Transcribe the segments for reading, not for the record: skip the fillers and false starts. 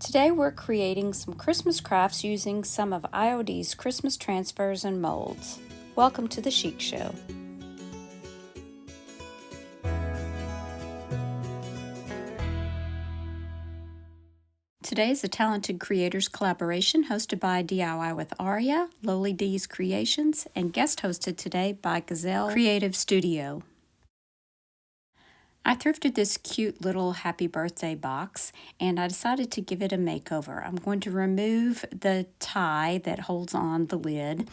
Today we're creating some Christmas crafts using some of IOD's Christmas transfers and molds. Welcome to the Chic Show. Today is a Talented Creators collaboration hosted by DIY with Aria, Lowly D's Creations, and guest hosted today by Gazelle Creative Studio. I thrifted this cute little happy birthday box and I decided to give it a makeover. I'm going to remove the tie that holds on the lid.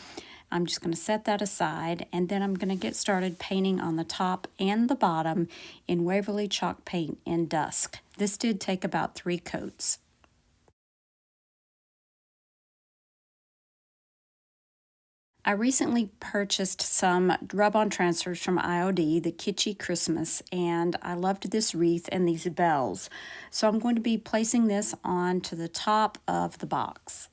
I'm just going to set that aside and then I'm going to get started painting on the top and the bottom in Waverly chalk paint in Dusk. This did take about 3 coats. I recently purchased some rub-on transfers from IOD, the Kitschy Christmas, and I loved this wreath and these bells. So I'm going to be placing this onto the top of the box.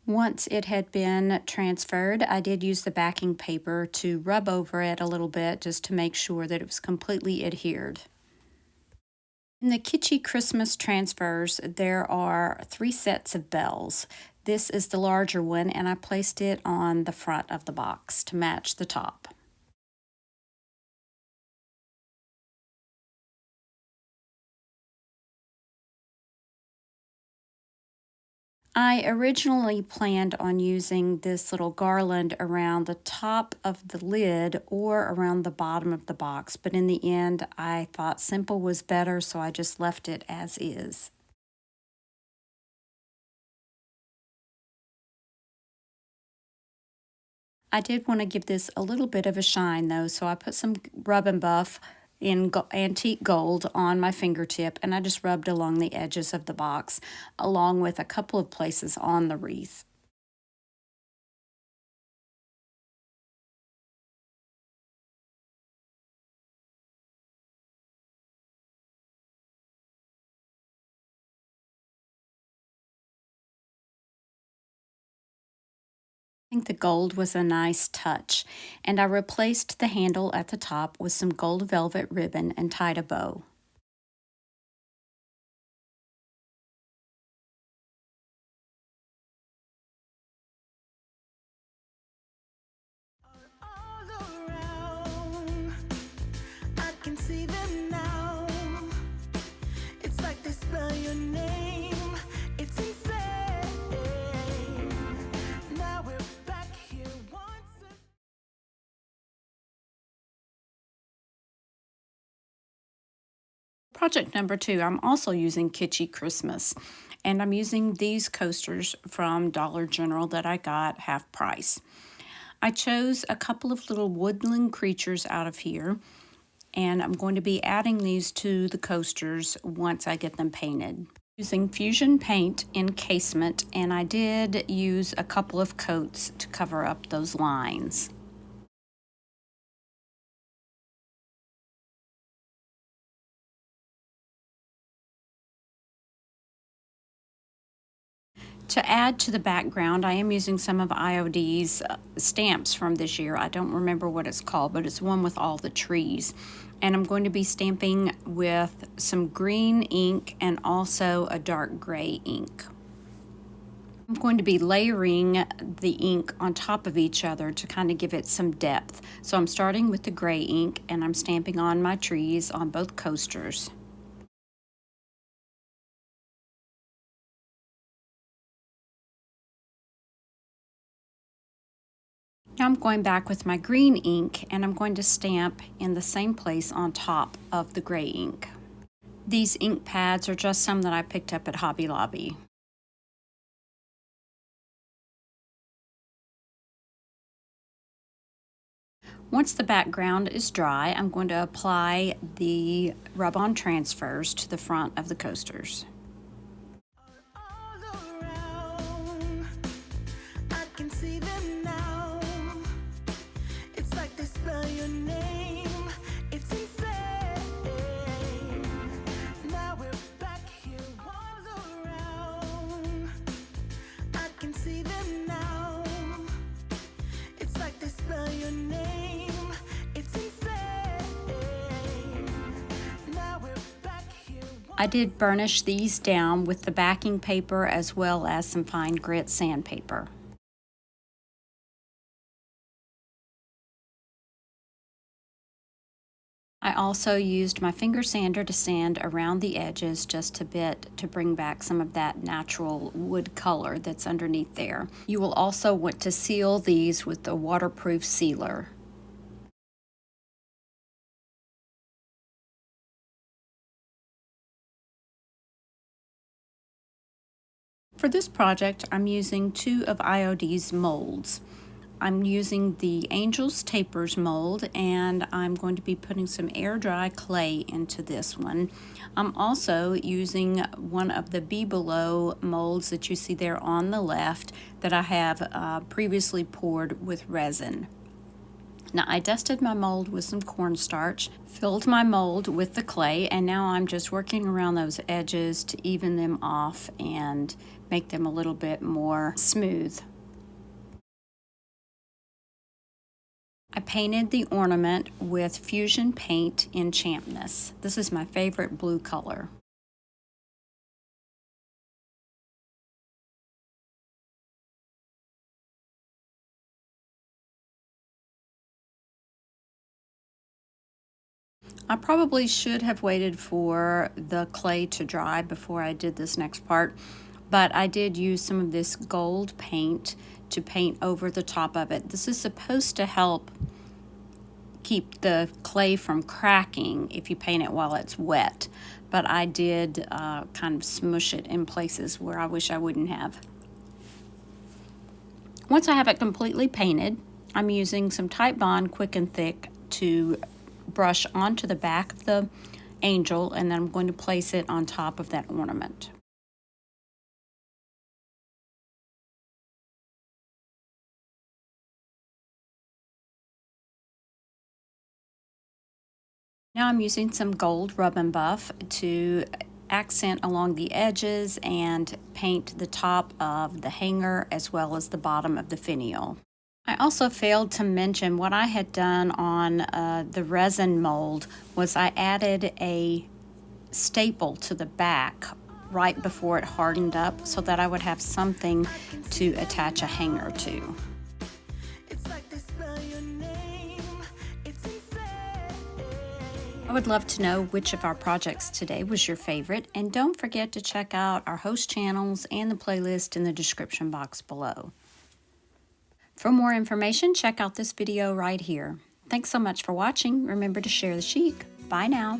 Once it had been transferred, I did use the backing paper to rub over it a little bit just to make sure that it was completely adhered. In the Kitschy Christmas transfers, there are 3 sets of bells. This is the larger one, and I placed it on the front of the box to match the top. I originally planned on using this little garland around the top of the lid or around the bottom of the box, but in the end I thought simple was better, so I just left it as is. I did want to give this a little bit of a shine though, so I put some Rub and Buff in antique gold on my fingertip and I just rubbed along the edges of the box along with a couple of places on the wreath. I think the gold was a nice touch, and I replaced the handle at the top with some gold velvet ribbon and tied a bow. Project number 2, I'm also using Kitschy Christmas, and I'm using these coasters from Dollar General that I got half price. I chose a couple of little woodland creatures out of here, and I'm going to be adding these to the coasters once I get them painted. Using Fusion Paint encasement, and I did use a couple of coats to cover up those lines. To add to the background, I am using some of IOD's stamps from this year. I don't remember what it's called, but it's one with all the trees. And I'm going to be stamping with some green ink and also a dark gray ink. I'm going to be layering the ink on top of each other to kind of give it some depth. So I'm starting with the gray ink and I'm stamping on my trees on both coasters. Now I'm going back with my green ink and I'm going to stamp in the same place on top of the gray ink. These ink pads are just some that I picked up at Hobby Lobby. Once the background is dry, I'm going to apply the rub-on transfers to the front of the coasters. Spell your name. I did burnish these down with the backing paper as well as some fine grit sandpaper. I also used my finger sander to sand around the edges just a bit to bring back some of that natural wood color that's underneath there. You will also want to seal these with the waterproof sealer. For this project, I'm using 2 of IOD's molds. I'm using the Angel's Tapers mold, and I'm going to be putting some air dry clay into this one. I'm also using one of the Be Below molds that you see there on the left that I have previously poured with resin. Now I dusted my mold with some cornstarch, filled my mold with the clay, and now I'm just working around those edges to even them off and make them a little bit more smooth. I painted the ornament with Fusion Paint Enchantness. This is my favorite blue color. I probably should have waited for the clay to dry before I did this next part, but I did use some of this gold paint to paint over the top of it. This is supposed to help keep the clay from cracking if you paint it while it's wet, but I did kind of smush it in places where I wish I wouldn't have. Once I have it completely painted, I'm using some Titebond Quick and Thick to brush onto the back of the angel, and then I'm going to place it on top of that ornament. Now I'm using some gold rub and buff to accent along the edges and paint the top of the hanger as well as the bottom of the finial. I also failed to mention what I had done on the resin mold was I added a staple to the back right before it hardened up so that I would have something to attach a hanger to. I would love to know which of our projects today was your favorite, and don't forget to check out our host channels and the playlist in the description box below. For more information, check out this video right here. Thanks so much for watching. Remember to share the chic. Bye now.